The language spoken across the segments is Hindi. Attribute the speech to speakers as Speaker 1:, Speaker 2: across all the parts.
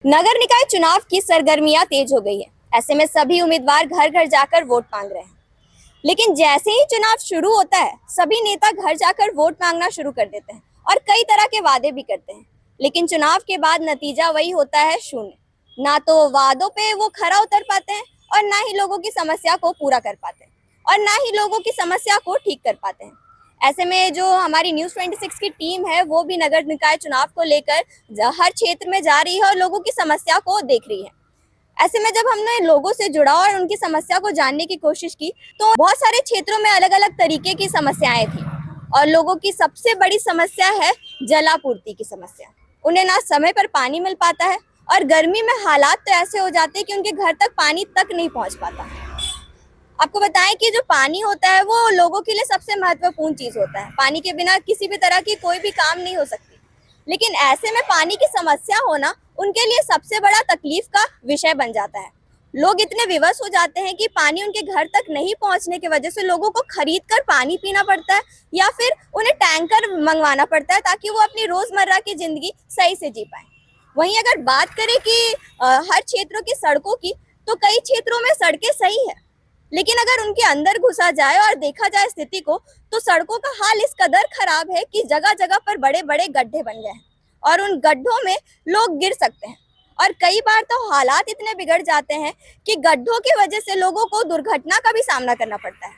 Speaker 1: नगर निकाय चुनाव की सरगर्मियां तेज हो गई है। ऐसे में सभी उम्मीदवार घर घर जाकर वोट मांग रहे हैं। लेकिन जैसे ही चुनाव शुरू होता है, सभी नेता घर जाकर वोट मांगना शुरू कर देते हैं और कई तरह के वादे भी करते हैं। लेकिन चुनाव के बाद नतीजा वही होता है, शून्य। ना तो वादों पे वो खरा उतर पाते हैं और ना ही लोगों की समस्या को पूरा कर पाते हैं और ना ही लोगों की समस्या को ठीक कर पाते हैं। ऐसे में जो हमारी न्यूज़ 26 की टीम है, वो भी नगर निकाय चुनाव को लेकर हर क्षेत्र में जा रही है और लोगों की समस्या को देख रही है। ऐसे में जब हमने लोगों से जुड़ा और उनकी समस्या को जानने की कोशिश की, तो बहुत सारे क्षेत्रों में अलग अलग तरीके की समस्याएं थी। और लोगों की सबसे बड़ी समस्या है जलापूर्ति की समस्या। उन्हें ना समय पर पानी मिल पाता है और गर्मी में हालात तो ऐसे हो जाते हैं कि उनके घर तक पानी तक नहीं पहुंच पाता। आपको बताएं कि जो पानी होता है, वो लोगों के लिए सबसे महत्वपूर्ण चीज होता है। पानी के बिना किसी भी तरह की कोई भी काम नहीं हो सकती। लेकिन ऐसे में पानी की समस्या होना उनके लिए सबसे बड़ा तकलीफ का विषय बन जाता है। लोग इतने विवश हो जाते हैं कि पानी उनके घर तक नहीं पहुंचने की वजह से लोगों को खरीद कर पानी पीना पड़ता है या फिर उन्हें टैंकर मंगवाना पड़ता है, ताकि वो अपनी रोजमर्रा की जिंदगी सही से जी पाए। वहीं अगर बात करें कि हर क्षेत्रों की सड़कों की, तो कई क्षेत्रों में सड़कें सही है, लेकिन अगर उनके अंदर घुसा जाए और देखा जाए स्थिति को, तो सड़कों का हाल इस कदर खराब है कि जगह जगह पर बड़े बड़े गड्ढे बन गए हैं और उन गड्ढों में लोग गिर सकते हैं। और कई बार तो हालात इतने बिगड़ जाते हैं कि गड्ढों की वजह से लोगों को दुर्घटना का भी सामना करना पड़ता है।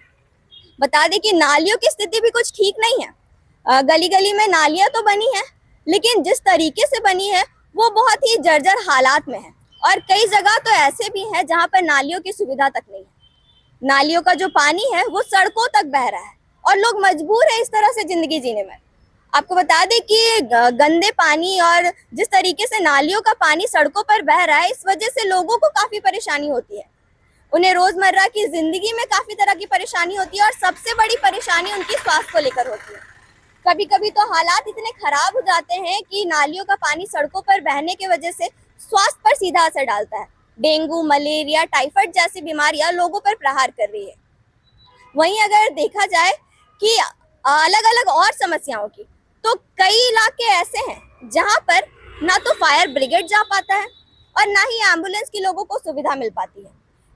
Speaker 1: बता दें कि नालियों की स्थिति भी कुछ ठीक नहीं है। गली गली में नालियां तो बनी है, लेकिन जिस तरीके से बनी है वो बहुत ही जर्जर हालात में है। और कई जगह तो ऐसे भी हैं जहां पर नालियों की सुविधा तक नहीं है। नालियों का जो पानी है वो सड़कों तक बह रहा है और लोग मजबूर है इस तरह से जिंदगी जीने में। आपको बता दें कि गंदे पानी और जिस तरीके से नालियों का पानी सड़कों पर बह रहा है, इस वजह से लोगों को काफी परेशानी होती है। उन्हें रोजमर्रा की जिंदगी में काफी तरह की परेशानी होती है और सबसे बड़ी परेशानी उनकी स्वास्थ्य को लेकर होती है। कभी कभी तो हालात इतने खराब हो जाते हैं कि नालियों का पानी सड़कों पर बहने की वजह से स्वास्थ्य पर सीधा असर डालता है। डेंगू, मलेरिया, टाइफाइड जैसी बीमारियां लोगों पर प्रहार कर रही है। वहीं अगर देखा जाए कि अलग अलग और समस्याओं की, तो कई इलाके ऐसे हैं जहां पर ना तो फायर ब्रिगेड जा पाता है और ना ही एम्बुलेंस की लोगों को सुविधा मिल पाती है।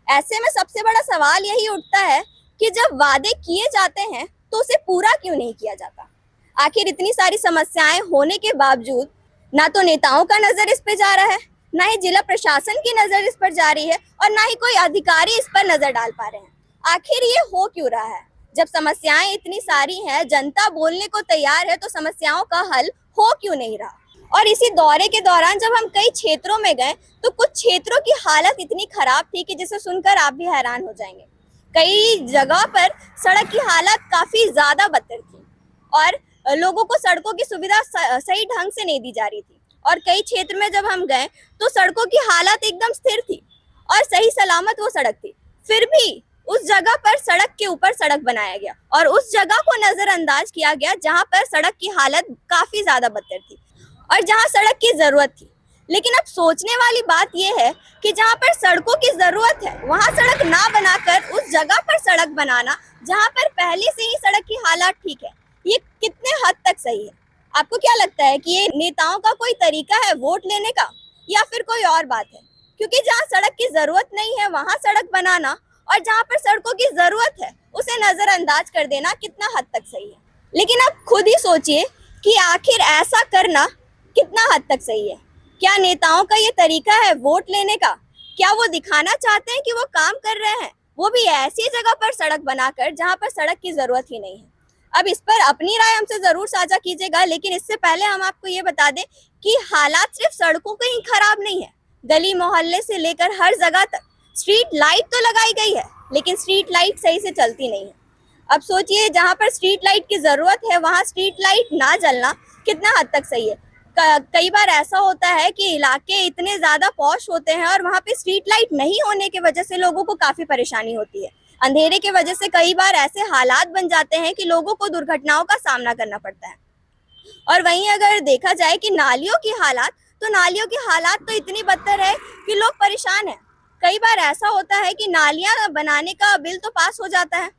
Speaker 1: ऐसे में सबसे बड़ा सवाल यही उठता है कि जब वादे किए जाते हैं तो उसे पूरा क्यों नहीं किया जाता। आखिर इतनी सारी समस्याएं होने के बावजूद ना तो नेताओं का नजर इस पे जा रहा है, ना ही जिला प्रशासन की नजर इस पर जा रही है और ना ही कोई अधिकारी इस पर नजर डाल पा रहे हैं। आखिर ये हो क्यों रहा है? जब समस्याएं इतनी सारी हैं, जनता बोलने को तैयार है, तो समस्याओं का हल हो क्यों नहीं रहा? और इसी दौरे के दौरान जब हम कई क्षेत्रों में गए, तो कुछ क्षेत्रों की हालत इतनी खराब थी कि जिसे सुनकर आप भी हैरान हो जाएंगे। कई जगह पर सड़क की हालत काफी ज्यादा बदतर थी और लोगों को सड़कों की सुविधा सही ढंग से नहीं दी जा रही थी। और कई क्षेत्र में जब हम गए, तो सड़कों की हालत एकदम स्थिर थी और सही सलामत वो सड़क थी। फिर भी उस जगह पर सड़क के ऊपर सड़क बनाया गया और उस जगह को नजरअंदाज किया गया जहां पर सड़क की हालत काफी ज्यादा बदतर थी और जहां सड़क की जरूरत थी। लेकिन अब सोचने वाली बात यह है कि जहां पर सड़कों की जरूरत है, वहां सड़क ना बनाकर उस जगह पर सड़क बनाना जहां पर पहले से ही सड़क की हालत ठीक है, ये कितने हद तक सही है? आपको क्या लगता है कि ये नेताओं का कोई तरीका है वोट लेने का, या फिर कोई और बात है? क्योंकि जहाँ सड़क की जरूरत नहीं है वहां सड़क बनाना और जहाँ पर सड़कों की जरूरत है उसे नजरअंदाज कर देना कितना हद तक सही है? लेकिन आप खुद ही सोचिए कि आखिर ऐसा करना कितना हद तक सही है। क्या नेताओं का ये तरीका है वोट लेने का? क्या वो दिखाना चाहते हैं कि वो काम कर रहे हैं, वो भी ऐसी जगह पर सड़क बनाकर जहाँ पर सड़क की जरूरत ही नहीं है? अब इस पर अपनी राय हमसे जरूर साझा कीजिएगा, लेकिन इससे पहले हम आपको ये बता दें कि हालात सिर्फ सड़कों के ही खराब नहीं है। गली मोहल्ले से लेकर हर जगह तक स्ट्रीट लाइट तो लगाई गई है, लेकिन स्ट्रीट लाइट सही से चलती नहीं है। अब सोचिए, जहाँ पर स्ट्रीट लाइट की जरूरत है वहाँ स्ट्रीट लाइट ना जलना कितना हद तक सही है? कई बार ऐसा होता है कि इलाके इतने ज्यादा पॉश होते हैं और वहाँ पे स्ट्रीट लाइट नहीं होने की वजह से लोगों को काफी परेशानी होती है। अंधेरे की वजह से कई बार ऐसे हालात बन जाते हैं कि लोगों को दुर्घटनाओं का सामना करना पड़ता है। और वहीं अगर देखा जाए कि नालियों की हालात, तो नालियों की हालात तो इतनी बदतर है कि लोग परेशान हैं। कई बार ऐसा होता है कि नालियां बनाने का बिल तो पास हो जाता है,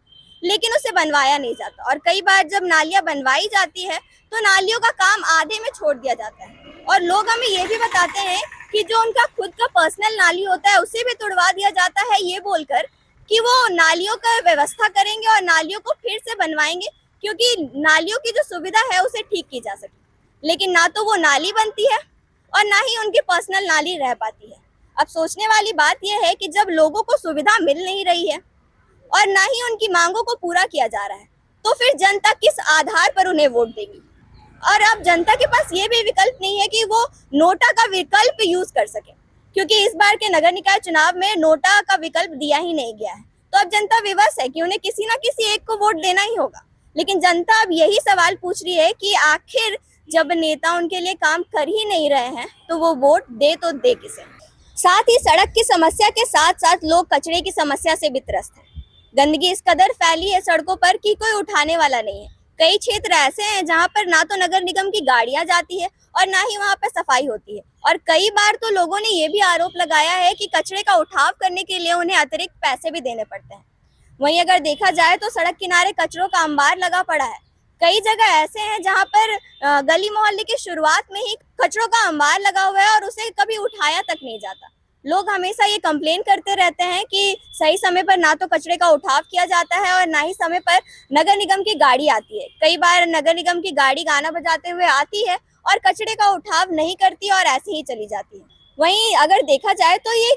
Speaker 1: लेकिन उसे बनवाया नहीं जाता। और कई बार जब नालियां बनवाई जाती है, तो नालियों का काम आधे में छोड़ दिया जाता है। और लोग हमें ये भी बताते हैं कि जो उनका खुद का पर्सनल नाली होता है उसे भी तुड़वा दिया जाता है, ये बोलकर कि वो नालियों का व्यवस्था करेंगे और नालियों को फिर से बनवाएंगे, क्योंकि नालियों की जो सुविधा है उसे ठीक की जा सके। लेकिन ना तो वो नाली बनती है और ना ही उनकी पर्सनल नाली रह पाती है। अब सोचने वाली बात यह है कि जब लोगों को सुविधा मिल नहीं रही है और ना ही उनकी मांगों को पूरा किया जा रहा है, तो फिर जनता किस आधार पर उन्हें वोट देगी। और अब जनता के पास ये भी विकल्प नहीं है कि वो नोटा का विकल्प यूज कर सके, क्योंकि इस बार के नगर निकाय चुनाव में नोटा का विकल्प दिया ही नहीं गया है। तो अब जनता विवश है कि उन्हें किसी ना किसी एक को वोट देना ही होगा। लेकिन जनता अब यही सवाल पूछ रही है कि आखिर जब नेता उनके लिए काम कर ही नहीं रहे हैं तो वो वोट दे तो दे किसे। साथ ही सड़क की समस्या के साथ साथ लोग कचरे की समस्या से भी त्रस्त हैं। गंदगी इस कदर फैली है सड़कों पर कि कोई उठाने वाला नहीं है। कई क्षेत्र ऐसे हैं जहां पर ना तो नगर निगम की गाड़ियां जाती है और ना ही वहां पर सफाई होती है। और कई बार तो लोगों ने ये भी आरोप लगाया है कि कचरे का उठाव करने के लिए उन्हें अतिरिक्त पैसे भी देने पड़ते हैं। वहीं अगर देखा जाए तो सड़क किनारे कचरों का अंबार लगा पड़ा है। कई जगह ऐसे हैं जहां पर गली मोहल्ले की शुरुआत में ही कचरों का अंबार लगा हुआ है और उसे कभी उठाया तक नहीं जाता। लोग हमेशा ये कंप्लेन करते रहते हैं कि सही समय पर ना तो कचरे का उठाव किया जाता है और ना ही समय पर नगर निगम की गाड़ी आती है। कई बार नगर निगम की गाड़ी गाना बजाते हुए आती है और कचरे का उठाव नहीं करती और ऐसे ही चली जाती है। वहीं अगर देखा जाए तो ये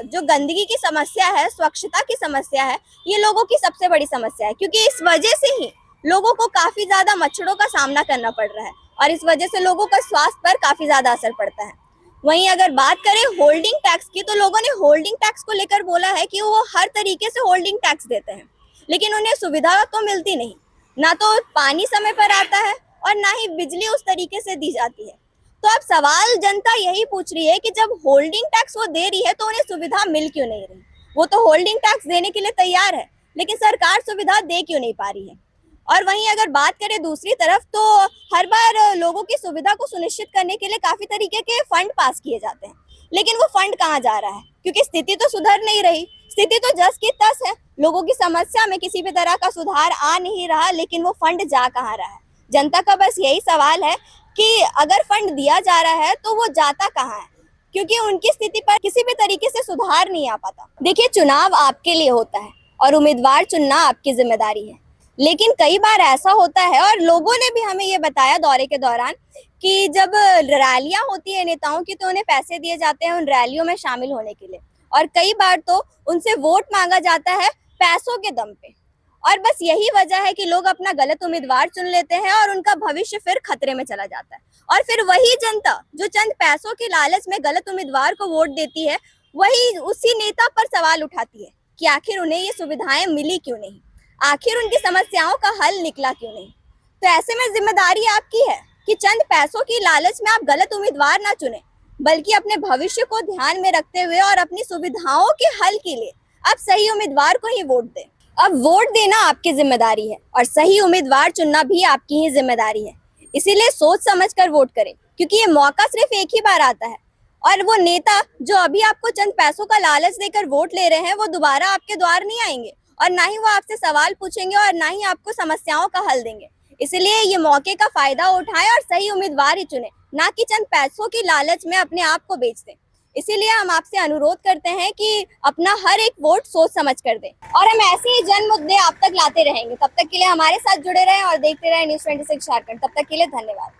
Speaker 1: जो गंदगी की समस्या है, स्वच्छता की समस्या है, ये लोगों की सबसे बड़ी समस्या है, क्योंकि इस वजह से ही लोगों को काफी ज्यादा मच्छरों का सामना करना पड़ रहा है और इस वजह से लोगों का स्वास्थ्य पर काफी ज्यादा असर पड़ता है। वहीं अगर बात करें होल्डिंग टैक्स की, तो लोगों ने होल्डिंग टैक्स को लेकर बोला है कि वो हर तरीके से होल्डिंग टैक्स देते हैं, लेकिन उन्हें सुविधा तो मिलती नहीं। ना तो पानी समय पर आता है और ना ही बिजली उस तरीके से दी जाती है। तो अब सवाल जनता यही पूछ रही है कि जब होल्डिंग टैक्स वो दे रही है तो उन्हें सुविधा मिल क्यों नहीं रही। वो तो होल्डिंग टैक्स देने के लिए तैयार है, लेकिन सरकार सुविधा दे क्यों नहीं पा रही है। और वहीं अगर बात करें दूसरी तरफ, तो हर बार लोगों की सुविधा को सुनिश्चित करने के लिए काफी तरीके के फंड पास किए जाते हैं, लेकिन वो फंड कहाँ जा रहा है, क्योंकि स्थिति तो सुधर नहीं रही। स्थिति तो जस की तस है, लोगों की समस्या में किसी भी तरह का सुधार आ नहीं रहा, लेकिन वो फंड जा कहाँ रहा है। जनता का बस यही सवाल है कि अगर फंड दिया जा रहा है तो वो जाता कहाँ है, क्योंकि उनकी स्थिति पर किसी भी तरीके से सुधार नहीं आ पाता। देखिए, चुनाव आपके लिए होता है और उम्मीदवार चुनना आपकी जिम्मेदारी है, लेकिन कई बार ऐसा होता है और लोगों ने भी हमें ये बताया दौरे के दौरान कि जब रैलियां होती है नेताओं की तो उन्हें पैसे दिए जाते हैं उन रैलियों में शामिल होने के लिए, और कई बार तो उनसे वोट मांगा जाता है पैसों के दम पे। और बस यही वजह है कि लोग अपना गलत उम्मीदवार चुन लेते हैं और उनका भविष्य फिर खतरे में चला जाता है। और फिर वही जनता जो चंद पैसों के लालच में गलत उम्मीदवार को वोट देती है, वही उसी नेता पर सवाल उठाती है कि आखिर उन्हें ये सुविधाएं मिली क्यों नहीं, आखिर उनकी समस्याओं का हल निकला क्यों नहीं। तो ऐसे में जिम्मेदारी आपकी है कि चंद पैसों की लालच में आप गलत उम्मीदवार ना चुने, बल्कि अपने भविष्य को ध्यान में रखते हुए और अपनी सुविधाओं के हल के लिए आप सही उम्मीदवार को ही वोट दें। अब वोट देना आपकी जिम्मेदारी है और सही उम्मीदवार चुनना भी आपकी ही जिम्मेदारी है। इसीलिए सोच समझकर वोट करें, क्योंकि ये मौका सिर्फ एक ही बार आता है और वो नेता जो अभी आपको चंद पैसों का लालच देकर वोट ले रहे हैं, वो दोबारा आपके द्वार नहीं आएंगे और ना ही वो आपसे सवाल पूछेंगे और ना ही आपको समस्याओं का हल देंगे। इसलिए ये मौके का फायदा उठाएं और सही उम्मीदवार ही चुने, ना कि चंद पैसों की लालच में अपने आप को बेच दें। इसीलिए हम आपसे अनुरोध करते हैं कि अपना हर एक वोट सोच समझ कर दें और हम ऐसे ही जन मुद्दे आप तक लाते रहेंगे। तब तक के लिए हमारे साथ जुड़े रहें और देखते रहें न्यूज़ 26 झारखंड। तब तक के लिए धन्यवाद।